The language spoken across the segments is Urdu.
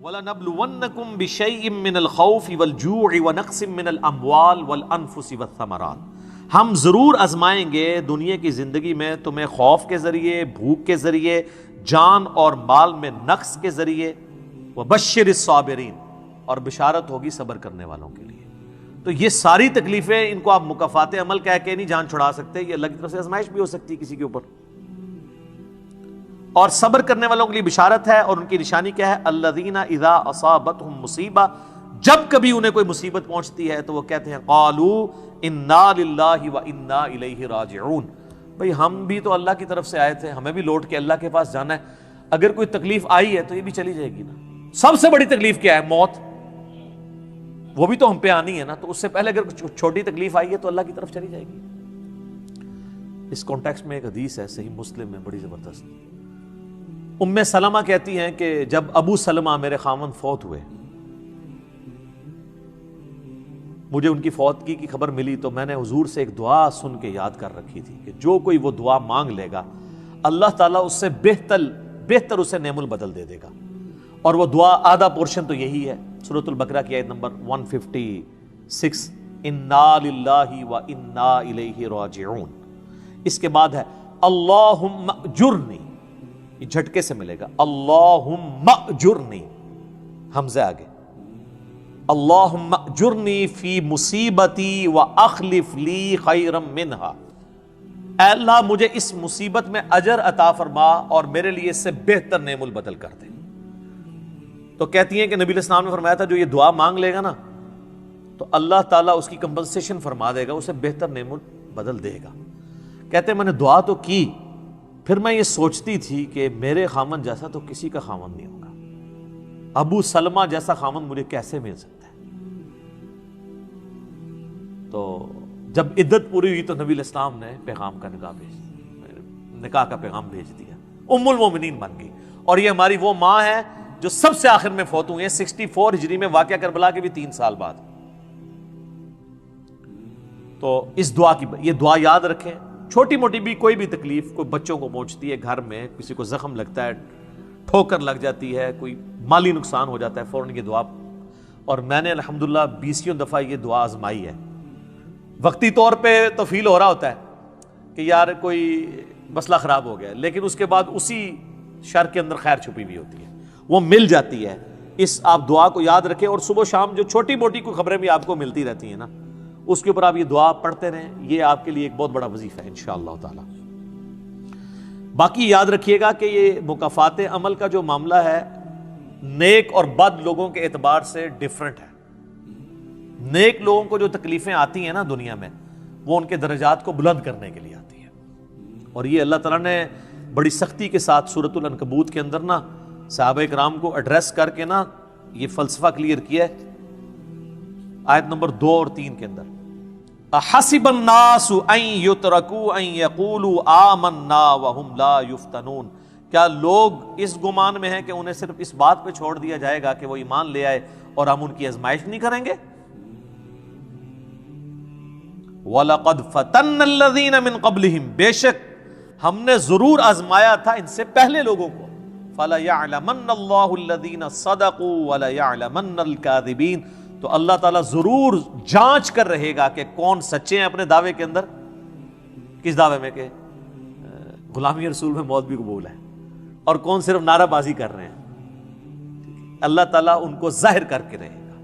وَلَنَبْلُوَنَّكُمْ بِشَيْءٍ مِّنَ الْخَوْفِ وَالْجُوعِ وَنَقْصٍ مِّنَ الْأَمْوَالِ وَالْأَنفُسِ وَالثَّمَرَاتِ، ہم ضرور آزمائیں گے دنیا کی زندگی میں تمہیں خوف کے ذریعے، بھوک کے ذریعے، جان اور مال میں نقص کے ذریعے، وَبَشِّرِ الصَّابِرِينَ، اور بشارت ہوگی صبر کرنے والوں کے لیے۔ تو یہ ساری تکلیفیں، ان کو آپ مکافات عمل کہہ کے نہیں جان چھڑا سکتے، یہ اللہ کی طرف سے آزمائش بھی ہو سکتی ہے کسی کے اوپر۔ اور صبر کرنے والوں کے لیے بشارت ہے، اور ان کی نشانی کیا ہے؟ الذین اذا اصابتهم مصیبہ، جب کبھی انہیں کوئی مصیبت پہنچتی ہے تو وہ کہتے ہیں قالوا انا للہ وانا الیہ راجعون، بھئی ہم بھی تو اللہ کی طرف سے آئے تھے، ہمیں بھی لوٹ کے اللہ کے پاس جانا ہے، اگر کوئی تکلیف آئی ہے تو یہ بھی چلی جائے گی نا۔ سب سے بڑی تکلیف کیا ہے؟ موت، وہ بھی تو ہم پہ آنی ہے نا، تو اس سے پہلے اگر چھوٹی تکلیف آئی ہے تو اللہ کی طرف چلی جائے گی۔ اس کانٹیکسٹ میں ایک حدیث ہے صحیح مسلم میں بڑی زبردست، ام سلمہ کہتی ہیں کہ جب ابو سلمہ میرے خاوند فوت ہوئے، مجھے ان کی فوتگی کی خبر ملی تو میں نے حضور سے ایک دعا سن کے یاد کر رکھی تھی کہ جو کوئی وہ دعا مانگ لے گا اللہ تعالیٰ اس سے بہتر اسے نعم البدل دے دے گا، اور وہ دعا آدھا پورشن تو یہی ہے، سورۃ البقرہ کی آیت نمبر 156، انا للہ وانا الیہ راجعون۔ اس کے بعد ہے اللہم اجرنی، یہ جھٹکے سے ملے گا، اللہم اجرنی، حمزہ آگے، اللہم اجرنی فی مصیبتی واخلف لی خیرا منہا، اے اللہ مجھے اس مصیبت میں اجر عطا فرما اور میرے لیے اس سے بہتر نعم البدل کر دے۔ تو کہتی ہیں کہ نبی علیہ السلام نے فرمایا تھا جو یہ دعا مانگ لے گا نا تو اللہ تعالیٰ اس کی کمپنسیشن فرما دے گا، اسے بہتر نعم البدل دے گا۔ کہتے ہیں میں نے دعا تو کی، پھر میں یہ سوچتی تھی کہ میرے خامن جیسا تو کسی کا خامن نہیں ہوگا، ابو سلمہ جیسا خامن مجھے کیسے مل سکتا ہے۔ تو جب عدت پوری ہوئی تو نبی علیہ السلام نے پیغام کا نکاح کا پیغام بھیج دیا، ام المومنین بن گئی، اور یہ ہماری وہ ماں ہے جو سب سے آخر میں فوت ہوئی ہیں 64 ہجری میں، واقعہ کربلا کے بھی 3 سال بعد۔ تو اس دعا کی یہ دعا یاد رکھیں، چھوٹی موٹی بھی کوئی بھی تکلیف، کوئی بچوں کو پہنچتی ہے گھر میں، کسی کو زخم لگتا ہے، ٹھوکر لگ جاتی ہے، کوئی مالی نقصان ہو جاتا ہے، فوراً یہ دعا، اور میں نے الحمدللہ 20 دفعہ یہ دعا آزمائی ہے۔ وقتی طور پہ تو فیل ہو رہا ہوتا ہے کہ یار کوئی مسئلہ خراب ہو گیا، لیکن اس کے بعد اسی شر کے اندر خیر چھپی ہوئی ہوتی ہے، وہ مل جاتی ہے۔ اس آپ دعا کو یاد رکھیں، اور صبح و شام جو چھوٹی موٹی کوئی خبریں بھی آپ کو ملتی رہتی ہیں نا، اس کے اوپر آپ یہ دعا پڑھتے رہیں، یہ آپ کے لیے ایک بہت بڑا وظیفہ ہے انشاءاللہ تعالی۔ باقی یاد رکھیے گا کہ یہ مکافات عمل کا جو معاملہ ہے نیک اور بد لوگوں کے اعتبار سے ڈیفرنٹ ہے۔ نیک لوگوں کو جو تکلیفیں آتی ہیں نا دنیا میں، وہ ان کے درجات کو بلند کرنے کے لیے آتی ہیں، اور یہ اللہ تعالیٰ نے بڑی سختی کے ساتھ سورۃ العنکبوت کے اندر نا صحابہ کرام کو ایڈریس کر کے نا یہ فلسفہ کلیئر کیا ہے، آیت نمبر 2 اور 3 کے اندر، احسب الناس ان یترکوا ان یقولوا آمنا وهم لا یفتنون، کیا لوگ اس گمان میں ہیں کہ انہیں صرف اس بات پہ چھوڑ دیا جائے گا کہ وہ ایمان لے آئے اور ہم ان کی آزمائش نہیں کریں گے؟ وَلَقَدْ فَتَنَّ الَّذِينَ مِن قَبْلِهِمْ، بے شک ہم نے ضرور آزمایا تھا ان سے پہلے لوگوں کو، فَلَيَعْلَمَنَّ اللَّهُ الَّذِينَ صَدَقُوا وَلَيَعْلَمَنَّ الْكَاذِبِينَ، تو اللہ تعالیٰ ضرور جانچ کر رہے گا کہ کون سچے ہیں اپنے دعوے کے اندر، کس دعوے میں کہ غلامی رسول میں موت بھی قبول ہے، اور کون صرف نعرہ بازی کر رہے ہیں۔ اللہ تعالیٰ ان کو ظاہر کر کے رہے گا،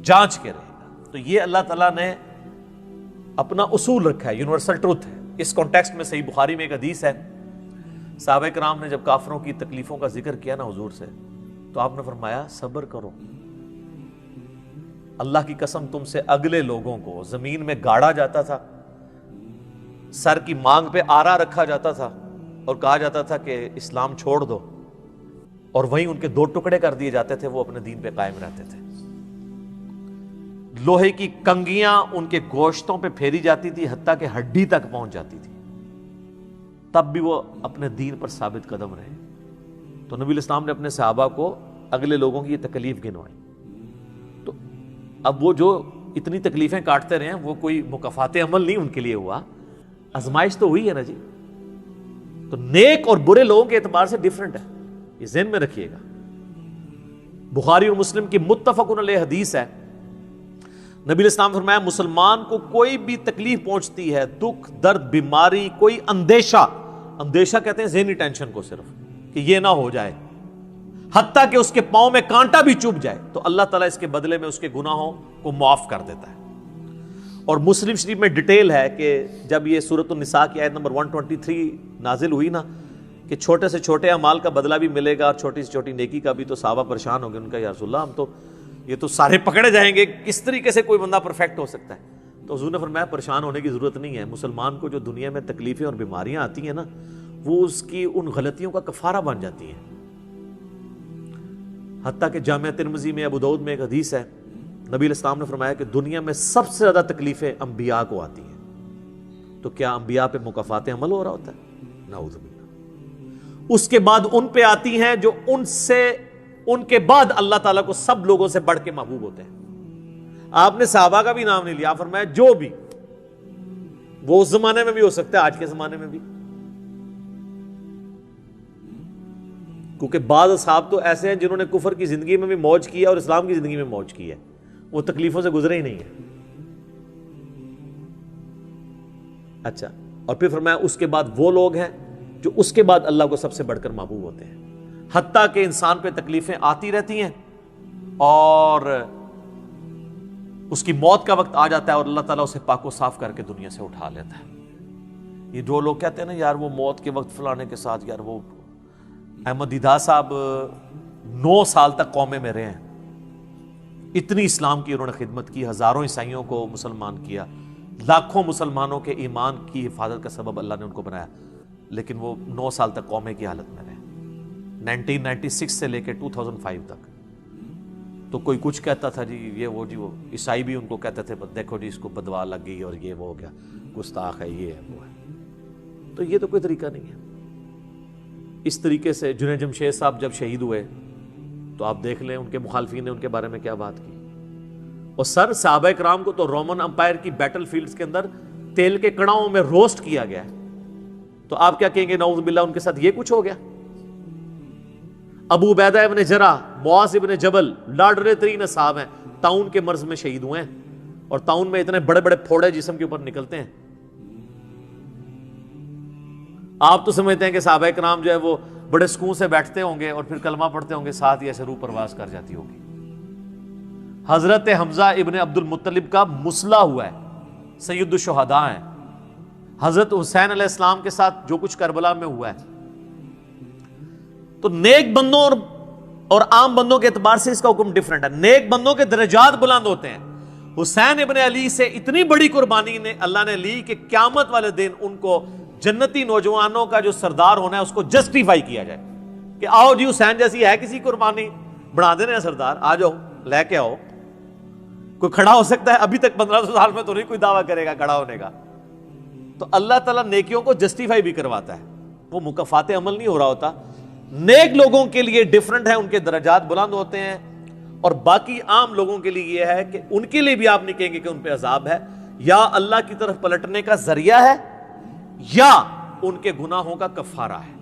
جانچ کے رہے گا۔ تو یہ اللہ تعالیٰ نے اپنا اصول رکھا ہے، یونیورسل ٹروتھ ہے۔ اس کانٹیکسٹ میں صحیح بخاری میں ایک حدیث ہے، صحابہ کرام نے جب کافروں کی تکلیفوں کا ذکر کیا نا حضور سے، تو آپ نے فرمایا صبر کرو، اللہ کی قسم تم سے اگلے لوگوں کو زمین میں گاڑا جاتا تھا، سر کی مانگ پہ آرا رکھا جاتا تھا اور کہا جاتا تھا کہ اسلام چھوڑ دو، اور وہیں ان کے 2 ٹکڑے کر دیے جاتے تھے، وہ اپنے دین پہ قائم رہتے تھے۔ لوہے کی کنگیاں ان کے گوشتوں پہ پھیری جاتی تھی، حتیٰ کہ ہڈی تک پہنچ جاتی تھی، تب بھی وہ اپنے دین پر ثابت قدم رہے۔ تو نبی علیہ السلام نے اپنے صحابہ کو اگلے لوگوں کی یہ تکلیف گنوائی۔ تو اب وہ جو اتنی تکلیفیں کاٹتے رہے ہیں وہ کوئی مکافات عمل نہیں ان کے لیے ہوا، آزمائش تو ہوئی ہے نا جی۔ تو نیک اور برے لوگوں کے اعتبار سے ڈیفرنٹ ہے، یہ ذہن میں رکھیے گا۔ بخاری اور مسلم کی متفق علیہ حدیث ہے، نبی علیہ السلام نے فرمایا مسلمان کو کوئی بھی تکلیف پہنچتی ہے، دکھ درد بیماری، کوئی اندیشہ کہتے ہیں ذہنی ٹینشن کو، صرف کہ یہ نہ ہو جائے، حتیٰ کہ اس کے پاؤں میں کانٹا بھی چبھ جائے، تو اللہ تعالیٰ اس کے بدلے میں اس کے گناہوں کو معاف کر دیتا ہے۔ اور مسلم شریف میں ڈیٹیل ہے کہ جب یہ سورۃ النساء کی آیت نمبر 123 نازل ہوئی نا، کہ چھوٹے سے چھوٹے اعمال کا بدلہ بھی ملے گا اور چھوٹی سے چھوٹی نیکی کا بھی، تو صحابہ پریشان ہو گئے، ان کا یا رسول اللہ ہم تو یہ تو سارے پکڑے جائیں گے، کس طریقے سے کوئی بندہ پرفیکٹ ہو سکتا ہے؟ تو حضور نے فرمایا پریشان ہونے کی ضرورت نہیں ہے، مسلمان کو جو دنیا میں تکلیفیں اور بیماریاں آتی ہیں نا، وہ اس کی ان غلطیوں کا کفارہ بن جاتی ہیں۔ حتیٰ کہ جامعہ ترمذی میں، ابو داؤد میں ایک حدیث ہے، نبی علیہ السلام نے فرمایا کہ دنیا میں سب سے زیادہ تکلیفیں انبیاء کو آتی ہیں، تو کیا انبیاء پہ مکافات عمل ہو رہا ہوتا ہے؟ نعوذ باللہ۔ اس کے بعد ان پہ آتی ہیں جو ان کے بعد اللہ تعالیٰ کو سب لوگوں سے بڑھ کے محبوب ہوتے ہیں۔ آپ نے صحابہ کا بھی نام نہیں لیا، فرمایا جو بھی، وہ اس زمانے میں بھی ہو سکتا ہے، آج کے زمانے میں بھی، کیونکہ بعض اصحاب تو ایسے ہیں جنہوں نے کفر کی زندگی میں بھی موج کی ہے اور اسلام کی زندگی میں موج کی ہے، وہ تکلیفوں سے گزرے ہی نہیں ہے۔ اچھا، اور پھر فرمایا اس کے بعد وہ لوگ ہیں جو اس کے بعد اللہ کو سب سے بڑھ کر محبوب ہوتے ہیں، حتیٰ کہ انسان پہ تکلیفیں آتی رہتی ہیں اور اس کی موت کا وقت آ جاتا ہے اور اللہ تعالیٰ اسے پاک و صاف کر کے دنیا سے اٹھا لیتا ہے۔ یہ جو لوگ کہتے ہیں نا یار وہ موت کے وقت فلانے کے ساتھ، یار وہ احمد دیدہ صاحب 9 سال تک قومے میں رہے ہیں، اتنی اسلام کی انہوں نے خدمت کی، ہزاروں عیسائیوں کو مسلمان کیا، لاکھوں مسلمانوں کے ایمان کی حفاظت کا سبب اللہ نے ان کو بنایا، لیکن وہ 9 سال تک قومے کی حالت میں رہے، 1996 سے لے کے 2005 تک۔ تو کوئی کچھ کہتا تھا جی یہ وہ عیسائی بھی ان کو کہتے تھے دیکھو جی اس کو بدوا لگ گئی اور یہ وہ ہو گیا، گستاخ ہے، یہ ہے وہ ہے۔ تو یہ تو کوئی طریقہ نہیں ہے۔ اس طریقے سے جنید جمشید صاحب جب شہید ہوئے تو آپ دیکھ لیں ان کے مخالفین نے ان کے بارے میں کیا بات کی، اور صحابہ کرام کو تو رومن امپائر کی بیٹل فیلڈز کے اندر تیل کے کڑاؤں میں روسٹ کیا گیا ہے، تو آپ کیا کہیں گے نعوذ باللہ ان کے ساتھ یہ کچھ ہو گیا؟ ابو عبیدہ ابن جرح، معاذ ابن جبل لاڈلے ترین صاحب ہیں، طاعون کے مرض میں شہید ہوئے ہیں، اور طاعون میں اتنے بڑے بڑے پھوڑے جسم کے اوپر نکلتے ہیں۔ آپ تو سمجھتے ہیں کہ صحابہ کرام جو ہے وہ بڑے سکون سے بیٹھتے ہوں گے اور پھر کلمہ پڑھتے ہوں گے، ساتھ ہی ایسے روح پرواز کر جاتی ہوگی۔ حضرت حمزہ ابن عبد المطلب کا مسلح ہوا ہے، سید الشہداء ہیں۔ حضرت حسین علیہ السلام کے ساتھ جو کچھ کربلا میں ہوا ہے، تو نیک بندوں اور عام بندوں کے اعتبار سے اس کا حکم ڈیفرنٹ ہے۔ نیک بندوں کے درجات بلند ہوتے ہیں، حسین ابن علی سے اتنی بڑی قربانی نے اللہ نے لی کہ قیامت والے دن ان کو جنتی نوجوانوں کا جو سردار ہونا ہے اس کو جسٹیفائی کیا جائے کہ آؤ جی حسین جیسی ہے کسی قربانی، بنا دینا ہے سردار، آ جاؤ لے کے آؤ۔ کوئی کھڑا ہو سکتا ہے؟ ابھی تک 1500 سال میں تو نہیں کوئی دعویٰ کرے گا کھڑا ہونے کا۔ تو اللہ تعالیٰ نیکیوں کو جسٹیفائی بھی کرواتا ہے، وہ مکافات عمل نہیں ہو رہا ہوتا۔ نیک لوگوں کے لیے ڈیفرنٹ ہے، ان کے درجات بلند ہوتے ہیں، اور باقی عام لوگوں کے لیے یہ ہے کہ ان کے لیے بھی آپ نہیں کہیں گے کہ ان پہ عذاب ہے، یا اللہ کی طرف پلٹنے کا ذریعہ ہے، یا ان کے گناہوں کا کفارہ ہے۔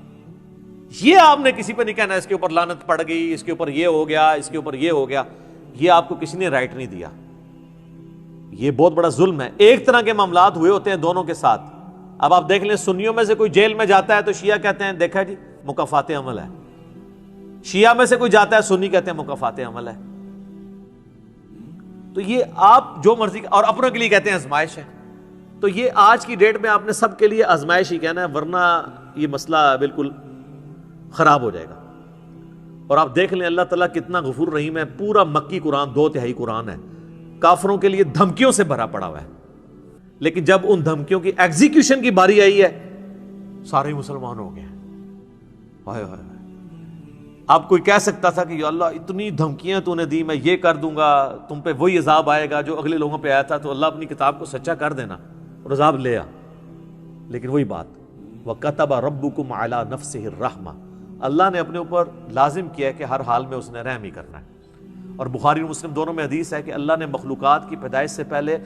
یہ آپ نے کسی پہ نہیں کہنا اس کے اوپر لعنت پڑ گئی، اس کے اوپر یہ ہو گیا، اس کے اوپر یہ ہو گیا، یہ آپ کو کسی نے رائٹ نہیں دیا۔ یہ بہت بڑا ظلم ہے۔ ایک طرح کے معاملات ہوئے ہوتے ہیں دونوں کے ساتھ۔ اب آپ دیکھ لیں سنیوں میں سے کوئی جیل میں جاتا ہے تو شیعہ کہتے ہیں دیکھا جی مکافات عمل ہے، شیعہ میں سے کوئی جاتا ہے سنی کہتے ہیں مکافات عمل ہے۔ تو یہ آپ جو مرضی، اور اپنوں کے لیے کہتے ہیں آزمائش ہے۔ تو یہ آج کی ڈیٹ میں آپ نے سب کے لیے آزمائش ہی کہنا ہے، ورنہ یہ مسئلہ بالکل خراب ہو جائے گا۔ اور آپ دیکھ لیں اللہ تعالیٰ کتنا غفور رحیم ہے، پورا مکی قرآن 2/3 قرآن ہے کافروں کے لیے دھمکیوں سے بھرا پڑا ہوا ہے، لیکن جب ان دھمکیوں کی ایگزیکیوشن کی باری آئی ہے سارے مسلمان ہو گئے ہیں۔ ہائے ہائے، آپ کوئی کہہ سکتا تھا کہ یا اللہ اتنی دھمکیاں تو نے دی، میں یہ کر دوں گا، تم پہ وہی عذاب آئے گا جو اگلے لوگوں پہ آیا تھا، تو اللہ اپنی کتاب کو سچا کر دینا اور عذاب لے آ۔ لیکن وہی بات، وَكَتَبَ رَبُّكُمْ عَلَى نَفْسِهِ الرَّحْمَةَ، اللہ نے اپنے اوپر لازم کیا کہ ہر حال میں اس نے رحم ہی کرنا ہے۔ اور بخاری اور مسلم دونوں میں حدیث ہے کہ اللہ نے مخلوقات کی پیدائش سے پہلے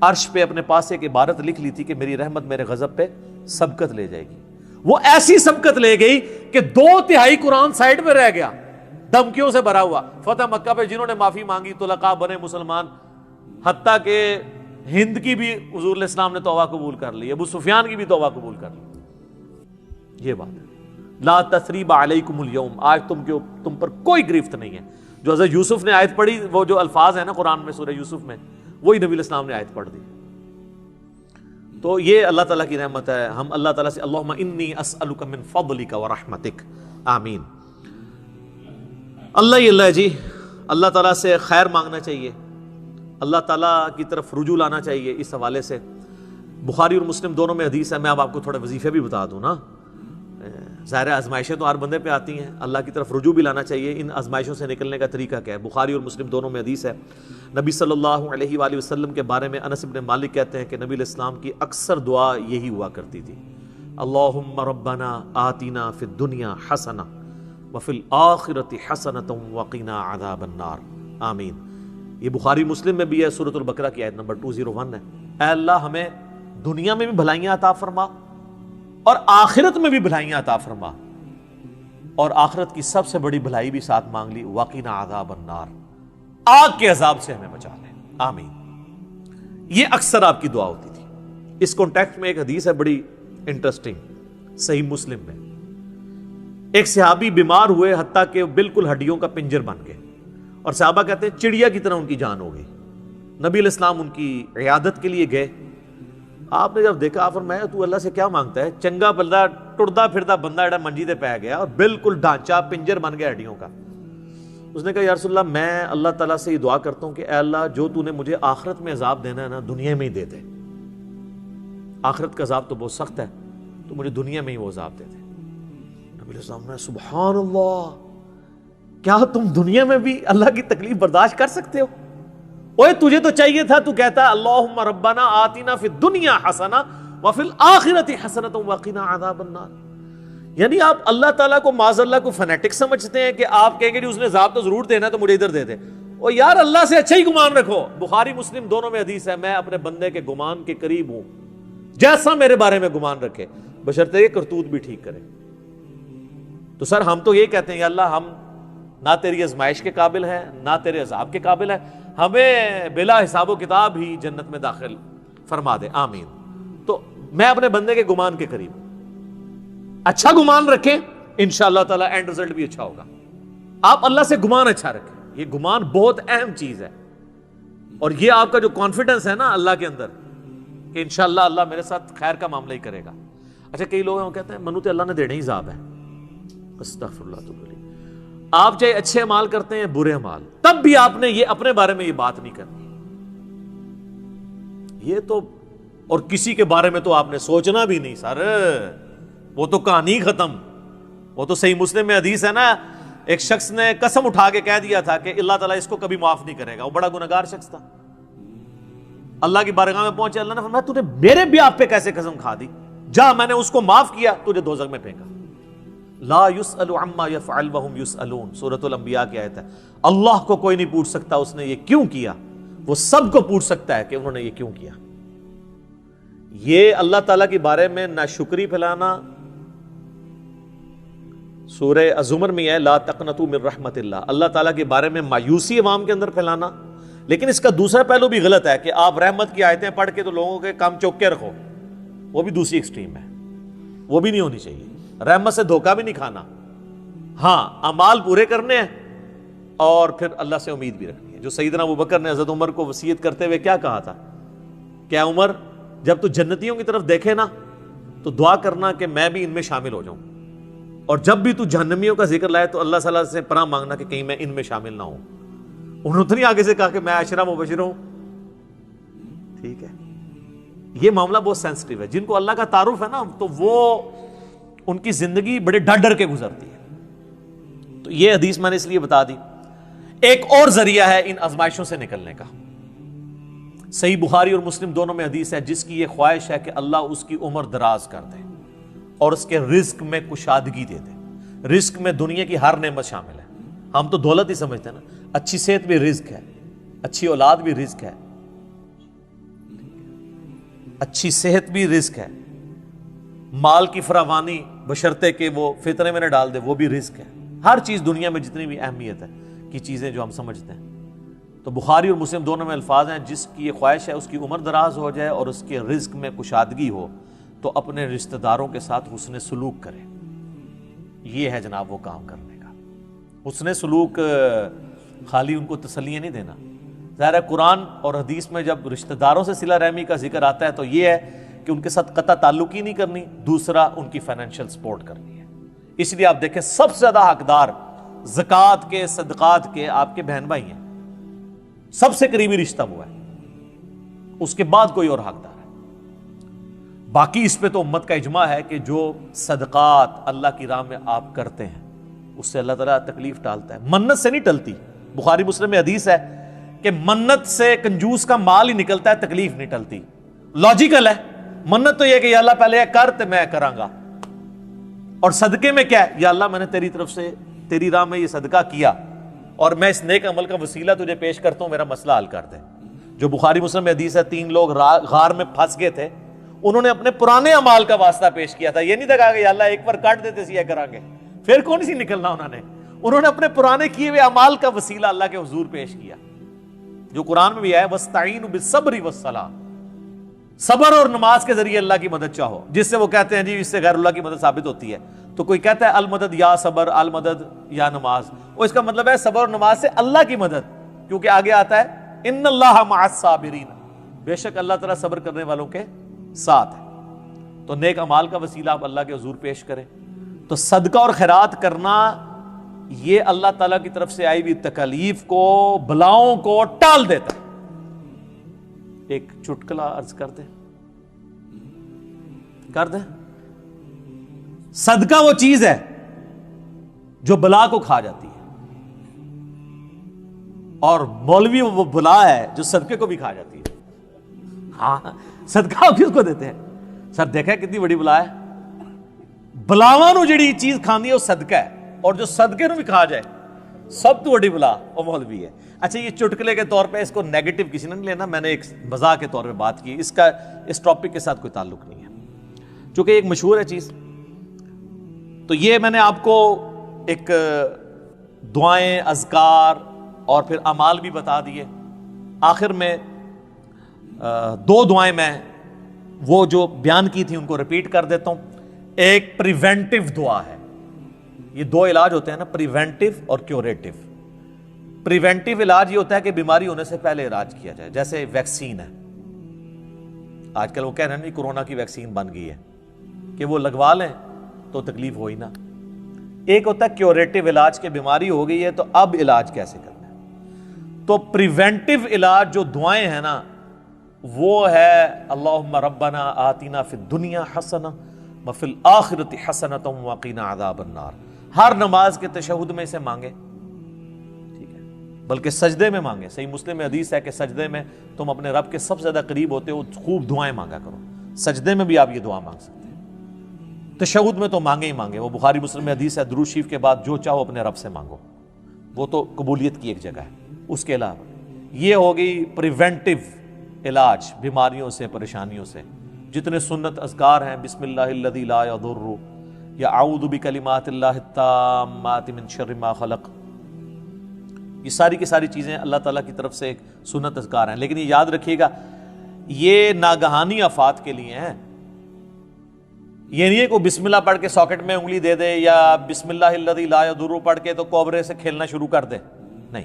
عرش پہ اپنے پاس ایک عبارت لکھ لی تھی کہ میری رحمت میرے غضب پہ سبقت لے جائے گی۔ وہ ایسی سبقت لے گئی کہ 2/3 قرآن سائڈ میں رہ گیا، دھمکیوں سے بھرا ہوا. فتح مکہ پہ جنہوں نے معافی مانگی طلقاء بنے مسلمان, حتیٰ کہ ہند کی بھی حضور علیہ السلام نے توبہ قبول کر لی, ابو سفیان کی بھی توبہ قبول کر لی. یہ بات ہے. لا تثریب علیکم اليوم, آج تم پر کوئی گرفت نہیں ہے. جو حضرت یوسف نے آیت پڑھی, وہ جو الفاظ ہیں نا قرآن میں سورہ یوسف میں, وہی نبی علیہ السلام نے آیت پڑھ دی. تو یہ اللہ تعالیٰ کی رحمت ہے. ہم اللہ تعالیٰ سے اللہم انی اسألک من فضلک ورحمتک, آمین. اللہ جی, اللہ تعالیٰ سے خیر مانگنا چاہیے, اللہ تعالیٰ کی طرف رجوع لانا چاہیے. اس حوالے سے بخاری اور مسلم دونوں میں حدیث ہے. میں اب آپ کو تھوڑے وظیفے بھی بتا دوں نا. ظاہر آزمائشیں تو ہر بندے پہ آتی ہیں, اللہ کی طرف رجوع بھی لانا چاہیے. ان آزمائشوں سے نکلنے کا طریقہ کیا ہے؟ بخاری اور مسلم دونوں میں حدیث ہے. نبی صلی اللہ علیہ وآلہ وسلم کے بارے میں انس بن مالک کہتے ہیں کہ نبی علیہ السلام کی اکثر دعا یہی ہوا کرتی تھی, اللہم ربنا آتنا فی الدنیا حسنہ وفی الآخرۃ حسنۃ وقنا عذاب النار, آمین. یہ بخاری مسلم میں بھی ہے, سورۃ البقرہ کی آیت نمبر 201 ہے. اے اللہ ہمیں دنیا میں بھی بھلائیاں عطا فرما اور آخرت میں بھی بھلائیاں عطا فرما, اور آخرت کی سب سے بڑی بھلائی بھی ساتھ مانگ لی, وقنا عذاب النار, آگ کے عذاب سے ہمیں بچا لے, آمین. یہ اکثر آپ کی دعا ہوتی تھی. اس کانٹیکسٹ میں ایک حدیث ہے بڑی انٹرسٹنگ, صحیح مسلم میں. ایک صحابی بیمار ہوئے حتیٰ کہ بالکل ہڈیوں کا پنجر بن گئے, اور صحابہ کہتے ہیں چڑیا کی طرح ان کی جان ہو گئی. نبی علیہ السلام ان کی عیادت کے لیے گئے. آپ نے جب دیکھا, آپ فرمایا تو اللہ سے کیا مانگتا ہے؟ چنگا بندہ, ٹردا پھردا بندہ ایڈا منجی دے پہ گیا اور بالکل ڈھانچہ پنجر بن گیا ہڈیوں کا. اس نے کہا یا رسول اللہ, میں اللہ تعالیٰ سے یہ دعا کرتا ہوں کہ اے اللہ جو تو نے مجھے آخرت میں عذاب دینا ہے نا, دنیا میں ہی دے دے. آخرت کا عذاب تو بہت سخت ہے, تو مجھے دنیا میں ہی وہ عذاب دے دے. نبی علیہ السلام نے سبحان اللہ, کیا تم دنیا میں بھی اللہ کی تکلیف برداشت کر سکتے ہو؟ اوے تجھے تو چاہیے تھا تو کہتا اللہم ربنا آتنا فی الدنیا حسنہ وفی الآخرۃ حسنۃ وقنا عذاب النار. یعنی آپ اللہ تعالیٰ کو معاذ اللہ کو فنیٹک سمجھتے ہیں کہ آپ کہیں گے جی اس نے عذاب تو ضرور دینا تو مجھے ادھر دے دے. او یار اللہ سے اچھا ہی گمان رکھو. بخاری مسلم دونوں میں حدیث ہے, میں اپنے بندے کے گمان کے قریب ہوں جیسا میرے بارے میں گمان رکھے, بشرطے یہ کرتوت بھی ٹھیک کرے. تو سر ہم تو یہ کہتے ہیں یا اللہ ہم نہ تیری آزمائش کے قابل ہیں نہ تیرے عذاب کے قابل ہیں, ہمیں بلا حساب و کتاب ہی جنت میں داخل فرما دے, آمین. تو میں اپنے بندے کے گمان کے قریب, اچھا گمان رکھیں, انشاءاللہ تعالی اینڈ رزلٹ بھی اچھا ہوگا. آپ اللہ سے گمان اچھا رکھیں, یہ گمان بہت اہم چیز ہے. اور یہ آپ کا جو کانفیڈنس ہے نا اللہ کے اندر کہ انشاءاللہ اللہ میرے ساتھ خیر کا معاملہ ہی کرے گا. اچھا کئی لوگ ہیں وہ کہتے ہیں منو تے اللہ نے دینے ہی عذاب ہے. استغفر اللہ تعالی. آپ چاہے اچھے اعمال کرتے ہیں برے اعمال, تب بھی آپ نے یہ اپنے بارے میں یہ بات نہیں کرنی. یہ تو اور کسی کے بارے میں تو آپ نے سوچنا بھی نہیں سر, وہ تو کہانی ختم. وہ تو صحیح مسلم میں حدیث ہے نا, ایک شخص نے قسم اٹھا کے کہہ دیا تھا کہ اللہ تعالیٰ اس کو کبھی معاف نہیں کرے گا. وہ بڑا گنہگار شخص تھا. اللہ کی بارگاہ میں پہنچے, اللہ نے فرمایا تو نے میرے بھی آپ پہ کیسے قسم کھا دی؟ جا, میں نے اس کو معاف کیا, تجھے دوزخ میں پھینکا. لا يسأل عما يفعل وهم يسألون, سورۃ الانبیاء کی آیت ہے. اللہ کو کوئی نہیں پوچھ سکتا اس نے یہ کیوں کیا, وہ سب کو پوچھ سکتا ہے کہ انہوں نے یہ کیوں کیا. یہ اللہ تعالیٰ کے بارے میں ناشکری پھیلانا سورہ الزمر میں ہے, لا تقنطوا من رحمت اللہ, اللہ تعالیٰ کے بارے میں مایوسی عوام کے اندر پھیلانا. لیکن اس کا دوسرا پہلو بھی غلط ہے کہ آپ رحمت کی آیتیں پڑھ کے تو لوگوں کے کام چوک کے رکھو, وہ بھی دوسری ایکسٹریم ہے, وہ بھی نہیں ہونی چاہیے. رحمت سے دھوکہ بھی نہیں کھانا, ہاں اعمال پورے کرنے ہیں اور پھر اللہ سے امید بھی رکھنی ہے. جو سیدنا ابوبکر نے حضرت عمر کو وصیت کرتے ہوئے کیا کہا تھا, کیا عمر جب تو جنتیوں کی طرف دیکھے نا تو دعا کرنا کہ میں بھی ان میں شامل ہو جاؤں, اور جب بھی تو جہنمیوں کا ذکر لائے تو اللہ صلی اللہ علیہ وسلم سے پناہ مانگنا کہ کہیں میں ان میں شامل نہ ہوں. انہوں نے آگے سے کہا کہ میں عشرہ مبشر ہوں. ٹھیک ہے, یہ معاملہ بہت سینسٹیو ہے. جن کو اللہ کا تعارف ہے نا تو وہ ان کی زندگی بڑے ڈر ڈر کے گزرتی ہے. تو یہ حدیث میں نے اس لیے بتا دی. ایک اور ذریعہ ہے ان آزمائشوں سے نکلنے کا. صحیح بخاری اور مسلم دونوں میں حدیث ہے, جس کی یہ خواہش ہے کہ اللہ اس کی عمر دراز کر دے اور اس کے رزق میں کشادگی دے دے. رزق میں دنیا کی ہر نعمت شامل ہے. ہم تو دولت ہی سمجھتے ہیں نا, اچھی صحت بھی رزق ہے, اچھی اولاد بھی رزق ہے, اچھی صحت بھی رزق ہے, مال کی فراوانی بشرطے کہ وہ فطرے میں نہ ڈال دے وہ بھی رزق ہے. ہر چیز دنیا میں جتنی بھی اہمیت ہے کی چیزیں جو ہم سمجھتے ہیں. تو بخاری اور مسلم دونوں میں الفاظ ہیں جس کی یہ خواہش ہے اس کی عمر دراز ہو جائے اور اس کے رزق میں کشادگی ہو تو اپنے رشتہ داروں کے ساتھ حسن سلوک کرے. یہ ہے جناب وہ کام کرنے کا. حسن سلوک خالی ان کو تسلیاں نہیں دینا. ظاہر ہے قرآن اور حدیث میں جب رشتہ داروں سے صلہ رحمی کا ذکر آتا ہے تو یہ ہے کہ ان کے ساتھ قطع تعلق ہی نہیں کرنی, دوسرا ان کی فائنینشیل سپورٹ کرنی ہے. اس لیے آپ دیکھیں سب سے زیادہ حقدار زکوٰۃ کے صدقات کے آپ کے بہن بھائی ہیں, سب سے قریبی رشتہ وہ ہے, اس کے بعد کوئی اور حقدار ہے. باقی اس پہ تو امت کا اجماع ہے کہ جو صدقات اللہ کی راہ میں آپ کرتے ہیں اس سے اللہ تعالیٰ تکلیف ٹالتا ہے. منت سے نہیں ٹلتی. بخاری مسلم میں حدیث ہے کہ منت سے کنجوس کا مال ہی نکلتا ہے, تکلیف نہیں ٹلتی. لاجیکل ہے. منت تو یہ کہ یا اللہ پہلے یہ کر تو میں کراں گا, اور صدقے میں کیا ہے, یا اللہ میں نے تیری طرف سے تیری راہ میں یہ صدقہ کیا اور میں اس نیک عمل کا وسیلہ تجھے پیش کرتا ہوں, میرا مسئلہ حل کر دے. جو بخاری مسلم میں حدیث ہے 3 لوگ غار میں پھنس گئے تھے, انہوں نے اپنے پرانے اعمال کا واسطہ پیش کیا تھا. یہ نہیں کہا کہ یا اللہ ایک بار کاٹ دیتے سی یہ کریں گے, پھر کون سی نکلنا. انہوں نے اپنے پرانے کیے ہوئے اعمال کا وسیلہ اللہ کے حضور پیش کیا, جو قرآن میں بھی ہے وَاسْتَعِينُوا بِالصَّبْرِ وَالصَّلَاةِ. صبر اور نماز کے ذریعے اللہ کی مدد چاہو, جس سے وہ کہتے ہیں جی اس سے غیر اللہ کی مدد ثابت ہوتی ہے. تو کوئی کہتا ہے المدد یا صبر, المدد یا نماز, وہ اس کا مطلب ہے صبر اور نماز سے اللہ کی مدد, کیونکہ آگے آتا ہے ان اللہ مع الصابرین, بے شک اللہ تعالیٰ صبر کرنے والوں کے ساتھ ہے. تو نیک اعمال کا وسیلہ آپ اللہ کے حضور پیش کریں. تو صدقہ اور خیرات کرنا یہ اللہ تعالیٰ کی طرف سے آئی ہوئی تکالیف کو, بلاؤں کو ٹال دیتا ہے. ایک چٹکلا عرض کر دیں. صدقہ وہ چیز ہے جو بلا کو کھا جاتی ہے, اور مولوی وہ بلا ہے جو صدقے کو بھی کھا جاتی ہے. ہاں صدقہ کس کو دیتے ہیں سر, دیکھا کتنی بڑی بلا ہے. بلاواں نو جڑی چیز کھاندی ہے وہ صدقہ ہے, اور جو صدقے نو بھی کھا جائے سب تو بڑی بلا وہ مولوی ہے. اچھا یہ چٹکلے کے طور پہ اس کو نیگیٹو کسی نے نہیں لینا, میں نے ایک مزاح کے طور پہ بات کی, اس کا اس ٹاپک کے ساتھ کوئی تعلق نہیں ہے, چونکہ ایک مشہور ہے چیز. تو یہ میں نے آپ کو ایک دعائیں, اذکار اور پھر اعمال بھی بتا دیے. آخر میں 2 دعائیں میں وہ جو بیان کی تھی ان کو ریپیٹ کر دیتا ہوں. ایک پریونٹیو دعا ہے. یہ 2 علاج ہوتے ہیں نا, پریونٹیو اور کیوریٹیو. پریونٹیو علاج یہ ہوتا ہے کہ بیماری ہونے سے پہلے علاج کیا جائے, جیسے ویکسین ہے. آج کل وہ کہہ رہے ہیں نہیں کورونا کی ویکسین بن گئی ہے کہ وہ لگوا لیں تو تکلیف ہوئی نہ. ایک ہوتا ہے کیوریٹیو علاج کہ بیماری ہو گئی ہے تو اب علاج کیسے کرنا ہے. تو پریونٹیو علاج جو دعائیں ہیں نا وہ ہے اللہم ربنا آتنا فی الدنیا حسنہ وفی الآخرۃ حسنۃ وقنا عذاب النار. ہر نماز کے تشہد میں اسے مانگے, ٹھیک ہے, بلکہ سجدے میں مانگے. صحیح مسلم میں حدیث ہے کہ سجدے میں تم اپنے رب کے سب سے زیادہ قریب ہوتے ہو, خوب دعائیں مانگا کرو. سجدے میں بھی آپ یہ دعا مانگ سکتے ہیں, تشہد میں تو مانگے ہی مانگے. وہ بخاری مسلم میں حدیث ہے درود شریف کے بعد جو چاہو اپنے رب سے مانگو, وہ تو قبولیت کی ایک جگہ ہے. اس کے علاوہ یہ ہو گئی پریونٹیو علاج بیماریوں سے, پریشانیوں سے. جتنے سنت اذکار ہیں, بسم اللہ الذی لا یضر یا اعوذ بکلمات اللہ التامات من شر ما خلق, یہ ساری کی ساری چیزیں اللہ تعالیٰ کی طرف سے ایک سنت اذکار ہیں. لیکن یہ یاد رکھیے گا یہ ناگہانی آفات کے لیے ہیں. یہ نہیں ہے کہ بسم اللہ پڑھ کے ساکٹ میں انگلی دے دے یا بسم اللہ الذی لا یضر پڑھ کے تو کوبرے سے کھیلنا شروع کر دے, نہیں,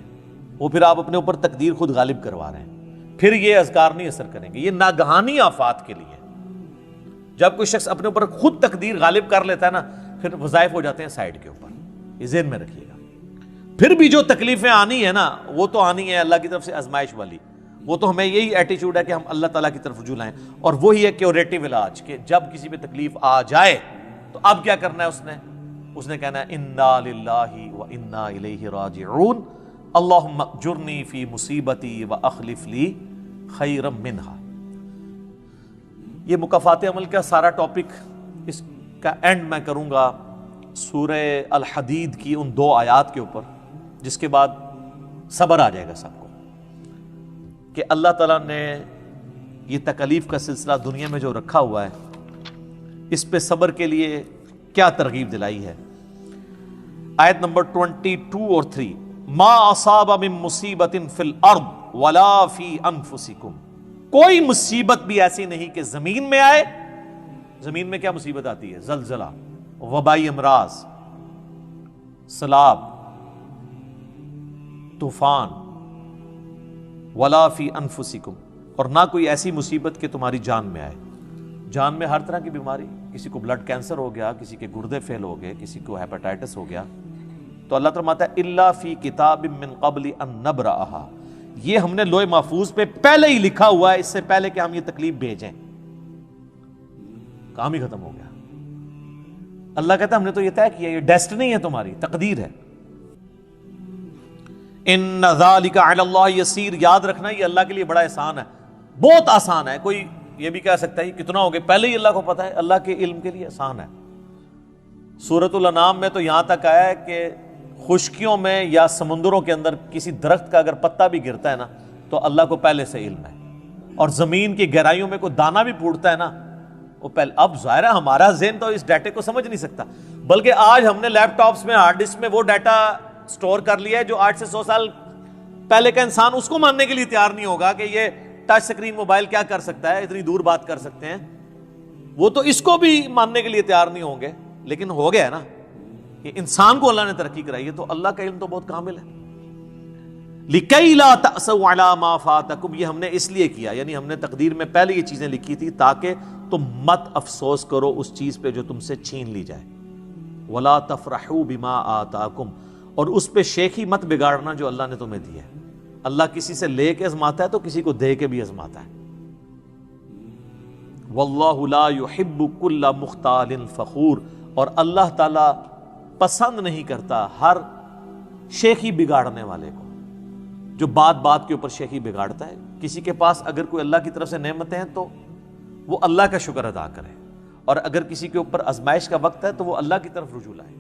وہ پھر آپ اپنے اوپر تقدیر خود غالب کروا رہے ہیں, پھر یہ اذکار نہیں اثر کریں گے. یہ ناگہانی آفات کے لیے. جب کوئی شخص اپنے اوپر خود تقدیر غالب کر لیتا ہے نا پھر وظائف ہو جاتے ہیں سائڈ کے اوپر. یہ ذہن میں رکھیے گا. پھر بھی جو تکلیفیں آنی ہے نا وہ تو آنی ہے اللہ کی طرف سے آزمائش والی. وہ تو ہمیں یہی ایٹیچیوڈ ہے کہ ہم اللہ تعالیٰ کی طرف رجوع لائیں, اور وہی ہے کیوریٹیو علاج کہ جب کسی پہ تکلیف آ جائے تو اب کیا کرنا ہے. اس نے کہنا ہے انا للہ و انا الیہ راجعون اللہم اجرنی فی مصیبتی و اخلف لی خیرا منہا. یہ مکافات عمل کا سارا ٹاپک اس کا اینڈ میں کروں گا سورہ الحدید کی ان 2 آیات کے اوپر, جس کے بعد صبر آ جائے گا سب کو کہ اللہ تعالیٰ نے یہ تکلیف کا سلسلہ دنیا میں جو رکھا ہوا ہے اس پہ صبر کے لیے کیا ترغیب دلائی ہے. آیت نمبر 22 اور 3، ما اصاب من مصیبت فی الارض ولا فی انفسکم، کوئی مصیبت بھی ایسی نہیں کہ زمین میں آئے۔ زمین میں کیا مصیبت آتی ہے؟ زلزلہ، وبائی امراض، سیلاب، طوفان، ولا فی انفسکم، اور نہ کوئی ایسی مصیبت کہ تمہاری جان میں آئے۔ جان میں ہر طرح کی بیماری، کسی کو بلڈ کینسر ہو گیا، کسی کے گردے فیل ہو گئے، کسی کو ہیپاٹائٹس ہو گیا، تو اللہ فرماتا ہے الا فی کتاب من قبل ان نبرأھا، یہ ہم نے لوح محفوظ پہ پہلے ہی لکھا ہوا ہے، اس سے پہلے کہ ہم یہ تکلیف بھیجیں۔ کام ہی ختم ہو گیا۔ اللہ کہتا ہے ہم نے تو یہ طے کیا، یہ ڈیسٹنی ہے، تمہاری تقدیر ہے۔ ان ذالک علی اللہ یسیر، یاد رکھنا یہ اللہ کے لیے بڑا احسان ہے، بہت آسان ہے۔ کوئی یہ بھی کہہ سکتا ہے کتنا ہو گیا، پہلے ہی اللہ کو پتا ہے، اللہ کے علم کے لیے آسان ہے۔ سورۃ الانعام میں تو یہاں تک آیا ہے کہ خشکیوں میں یا سمندروں کے اندر کسی درخت کا اگر پتا بھی گرتا ہے نا تو اللہ کو پہلے سے علم ہے، اور زمین کی گہرائیوں میں کوئی دانہ بھی پھوٹتا ہے نا وہ پہلے۔ اب ظاہر ہے ہمارا ذہن تو اس ڈیٹے کو سمجھ نہیں سکتا، بلکہ آج ہم نے لیپ ٹاپس میں، ہارڈ ڈسک میں وہ ڈیٹا سٹور کر لیا ہے جو 8 سے 100 سال پہلے کا انسان اس کو ماننے کے لیے تیار نہیں ہوگا کہ یہ ٹچ سکرین موبائل کیا کر سکتا ہے، اتنی دور بات کر سکتے ہیں، وہ تو اس کو بھی ماننے کے لیے تیار نہیں ہوں گے۔ لیکن ہو گیا ہے نا کہ انسان کو اللہ نے ترقی کرائی ہے، تو اللہ کا علم تو بہت کامل ہے۔ لِكَيْ لَا تَأْسَوْا عَلَىٰ مَا فَاتَكُمْ، یہ ہم نے اس لیے کیا، یعنی ہم نے تقدیر میں پہلے یہ چیزیں لکھی تھی تاکہ تم مت افسوس کرو اس چیز پہ جو تم سے چھین لی جائے۔ وَلَا تَفْرَحُوا بِمَا آتَاكُمْ، اور اس پہ شیخی مت بگاڑنا جو اللہ نے تمہیں دی ہے۔ اللہ کسی سے لے کے ازماتا ہے تو کسی کو دے کے بھی ازماتا ہے۔ وَاللَّهُ لَا يُحِبُّ كُلَّ مُخْتَالٍ فَخُورٍ، اور اللہ تعالیٰ پسند نہیں کرتا ہر شیخی بگاڑنے والے کو، جو بات بات کے اوپر شیخی بگاڑتا ہے۔ کسی کے پاس اگر کوئی اللہ کی طرف سے نعمتیں ہیں تو وہ اللہ کا شکر ادا کرے، اور اگر کسی کے اوپر آزمائش کا وقت ہے تو وہ اللہ کی طرف رجوع لائے۔